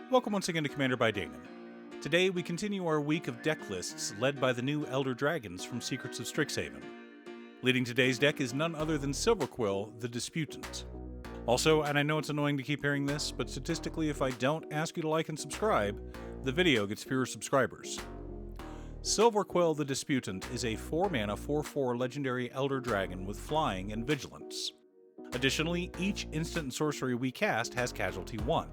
Welcome once again to Commander by Danon. Today we continue our week of deck lists led by the new Elder Dragons from Secrets of Strixhaven. Leading today's deck is none other than Silverquill, the Disputant. Also, and I know it's annoying to keep hearing this, but statistically if I don't ask you to like and subscribe, the video gets fewer subscribers. Silverquill the Disputant is a 4-mana 4/4 legendary Elder Dragon with flying and vigilance. Additionally, each instant and sorcery we cast has Casualty 1.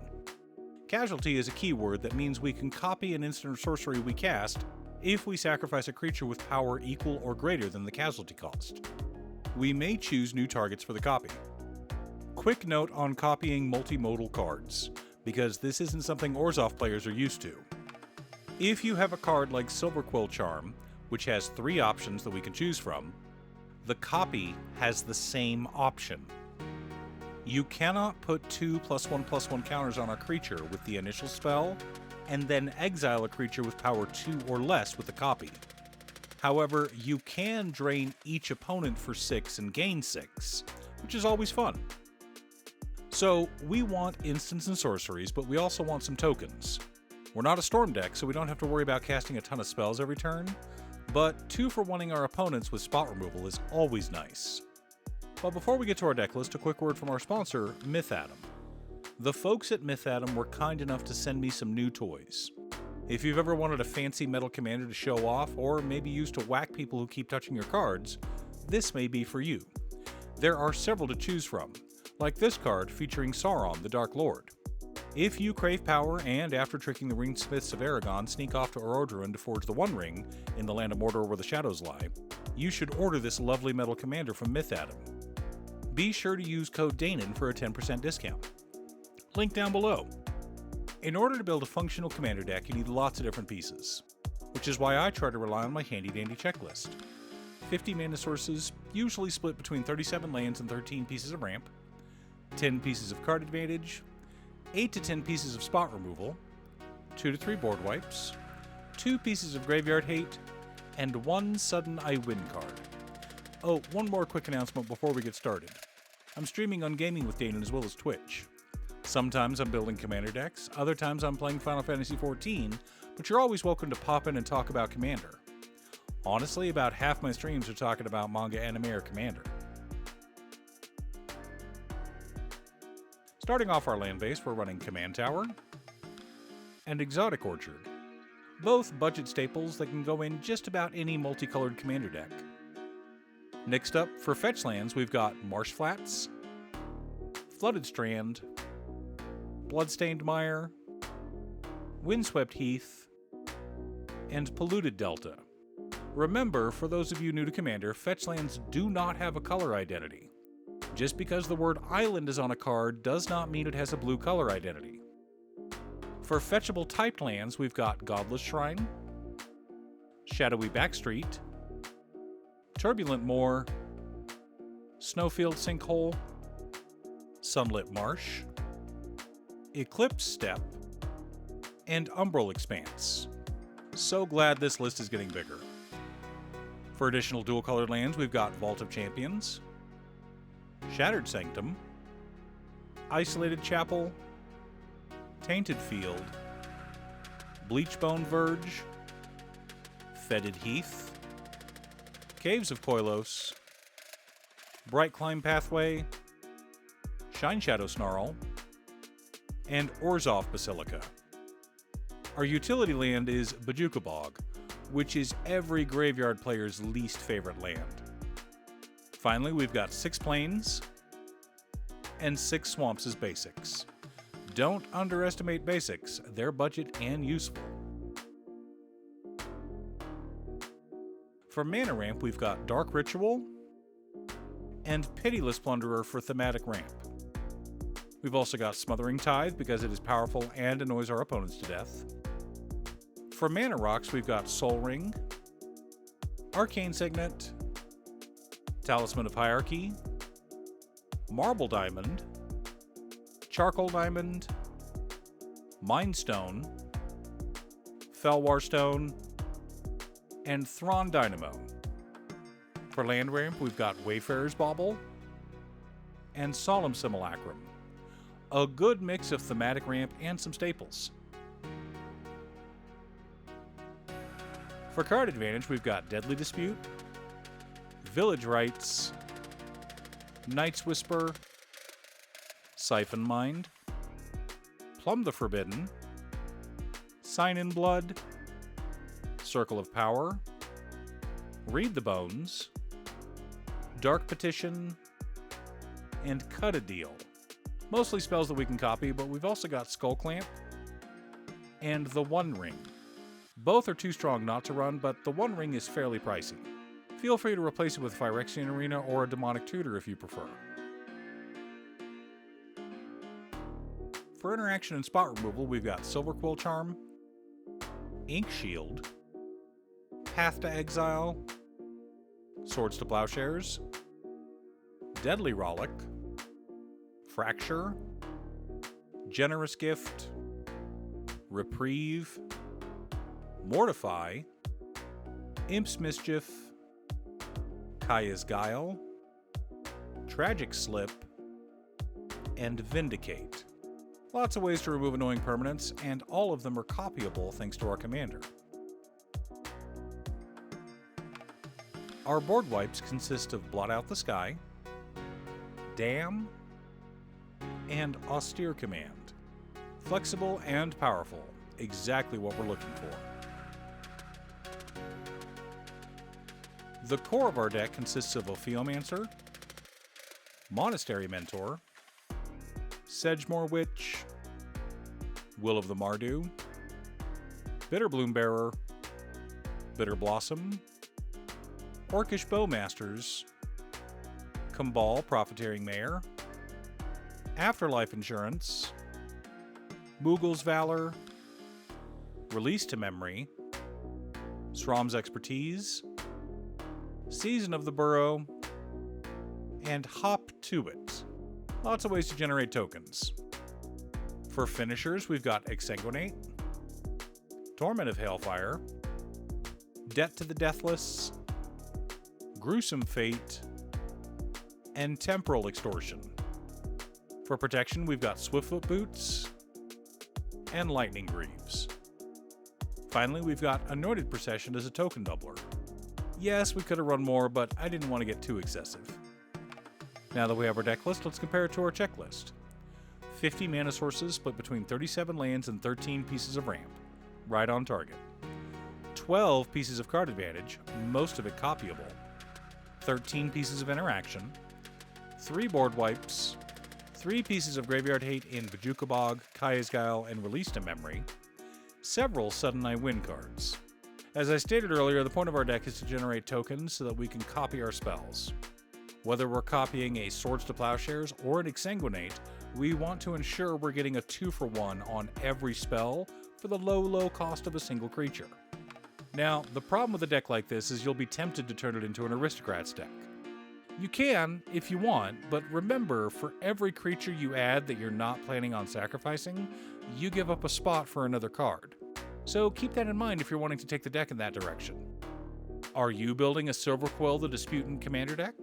Casualty is a keyword that means we can copy an instant or sorcery we cast if we sacrifice a creature with power equal or greater than the casualty cost. We may choose new targets for the copy. Quick note on copying multimodal cards, because this isn't something Orzhov players are used to. If you have a card like Silverquill Charm, which has 3 options that we can choose from, the copy has the same option. You cannot put 2+1/+1 counters on a creature with the initial spell, and then exile a creature with power 2 or less with the copy. However, you can drain each opponent for 6 and gain 6, which is always fun. So, we want instants and sorceries, but we also want some tokens. We're not a storm deck, so we don't have to worry about casting a ton of spells every turn, but 2 for 1ing our opponents with spot removal is always nice. But before we get to our deck list, a quick word from our sponsor, Mythatom. The folks at Mythatom were kind enough to send me some new toys. If you've ever wanted a fancy metal commander to show off, or maybe used to whack people who keep touching your cards, this may be for you. There are several to choose from, like this card featuring Sauron, the Dark Lord. If you crave power and, after tricking the Ringsmiths of Aragon, sneak off to Orodruin to forge the One Ring in the land of Mordor where the shadows lie, you should order this lovely metal commander from Mythatom. Be sure to use code DANON for a 10% discount. Link down below. In order to build a functional commander deck, you need lots of different pieces, which is why I try to rely on my handy-dandy checklist. 50 mana sources, usually split between 37 lands and 13 pieces of ramp, 10 pieces of card advantage, 8 to 10 pieces of spot removal, 2 to 3 board wipes, 2 pieces of graveyard hate, and 1 sudden I win card. Oh, one more quick announcement before we get started. I'm streaming on Gaming with Danon as well as Twitch. Sometimes I'm building commander decks, other times I'm playing Final Fantasy XIV, but you're always welcome to pop in and talk about Commander. Honestly, about half my streams are talking about manga, anime, or Commander. Starting off our land base, we're running Command Tower and Exotic Orchard, both budget staples that can go in just about any multicolored commander deck. Next up, for fetch lands, we've got Marsh Flats, Flooded Strand, Bloodstained Mire, Windswept Heath, and Polluted Delta. Remember, for those of you new to Commander, fetch lands do not have a color identity. Just because the word island is on a card does not mean it has a blue color identity. For fetchable typed lands, we've got Godless Shrine, Shadowy Backstreet, Turbulent Moor, Snowfield Sinkhole, Sunlit Marsh, Eclipse Step, and Umbral Expanse. So glad this list is getting bigger. For additional dual-colored lands, we've got Vault of Champions, Shattered Sanctum, Isolated Chapel, Tainted Field, Bleachbone Verge, Fetid Heath, Caves of Koilos, Bright Climb Pathway, Shine Shadow Snarl, and Orzhov Basilica. Our utility land is Bojuka Bog, which is every graveyard player's least favorite land. Finally, we've got 6 plains and 6 swamps as basics. Don't underestimate basics, they're budget and useful. For mana ramp, we've got Dark Ritual and Pitiless Plunderer for thematic ramp. We've also got Smothering Tithe because it is powerful and annoys our opponents to death. For mana rocks, we've got Soul Ring, Arcane Signet, Talisman of Hierarchy, Marble Diamond, Charcoal Diamond, Mind Stone, Felwar Stone, and Thrawn Dynamo. For land ramp, we've got Wayfarer's Bauble and Solemn Simulacrum. A good mix of thematic ramp and some staples. For card advantage, we've got Deadly Dispute, Village Rites, Night's Whisper, Siphon Mind, Plumb the Forbidden, Sign in Blood, Circle of Power, Read the Bones, Dark Petition, and Cut a Deal. Mostly spells that we can copy, but we've also got Skull Clamp and the One Ring. Both are too strong not to run, but the One Ring is fairly pricey. Feel free to replace it with Phyrexian Arena or a Demonic Tutor if you prefer. For interaction and spot removal, we've got Silverquill Charm, Ink Shield, Path to Exile, Swords to Plowshares, Deadly Rollick, Fracture, Generous Gift, Reprieve, Mortify, Imp's Mischief, Kaya's Guile, Tragic Slip, and Vindicate. Lots of ways to remove annoying permanents, and all of them are copyable thanks to our commander. Our board wipes consist of Blot Out the Sky, Damn, and Austere Command. Flexible and powerful, exactly what we're looking for. The core of our deck consists of Ophiomancer, Monastery Mentor, Sedgemoor Witch, Will of the Mardu, Bitter Bloombearer, Bitter Blossom, Orcish Bowmasters, Kumbal Profiteering Mayor, Afterlife Insurance, Moogle's Valor, Release to Memory, Srom's Expertise, Season of the Burrow, and Hop to It. Lots of ways to generate tokens. For finishers, we've got Exsanguinate, Torment of Hailfire, Debt to the Deathless, Gruesome Fate, and Temporal Extortion. For protection, we've got Swiftfoot Boots and Lightning Greaves. Finally, we've got Anointed Procession as a token doubler. Yes, we could have run more, but I didn't want to get too excessive. Now that we have our deck list, let's compare it to our checklist. 50 mana sources split between 37 lands and 13 pieces of ramp. Right on target. 12 pieces of card advantage, most of it copyable. 13 pieces of interaction. 3 board wipes. 3 pieces of graveyard hate in Bajuka Bog, Kaya's Guile, and Release to Memory. Several Sudden I Win cards. As I stated earlier, the point of our deck is to generate tokens so that we can copy our spells. Whether we're copying a Swords to Plowshares or an Exsanguinate, we want to ensure we're getting a 2-for-1 on every spell for the low cost of a single creature. Now, the problem with a deck like this is you'll be tempted to turn it into an Aristocrats deck. You can, if you want, but remember, for every creature you add that you're not planning on sacrificing, you give up a spot for another card. So keep that in mind if you're wanting to take the deck in that direction. Are you building a Silverquill the Disputant Commander deck?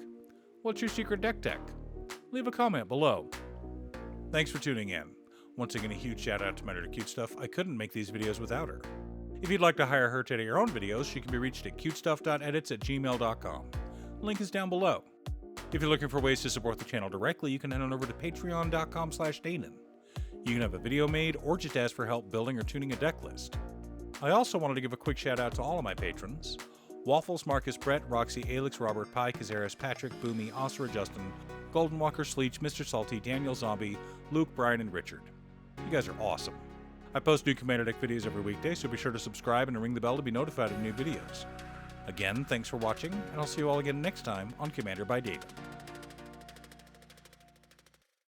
What's your secret deck tech? Leave a comment below. Thanks for tuning in. Once again, a huge shout out to my editor Cutestuff. I couldn't make these videos without her. If you'd like to hire her to edit your own videos, she can be reached at cutestuff.edits@gmail.com. Link is down below. If you're looking for ways to support the channel directly, you can head on over to patreon.com/Danon. You can have a video made or just ask for help building or tuning a deck list. I also wanted to give a quick shout out to all of my patrons: Waffles, Marcus, Brett, Roxy, Alex, Robert, Pi, Kazaris, Patrick, Boomy, Osra, Justin, Golden Walker, Sleech, Mr. Salty, Daniel Zombie, Luke, Brian, and Richard. You guys are awesome. I post new Commander Deck videos every weekday, so be sure to subscribe and ring the bell to be notified of new videos. Again, thanks for watching, and I'll see you all again next time on Commander by Danon.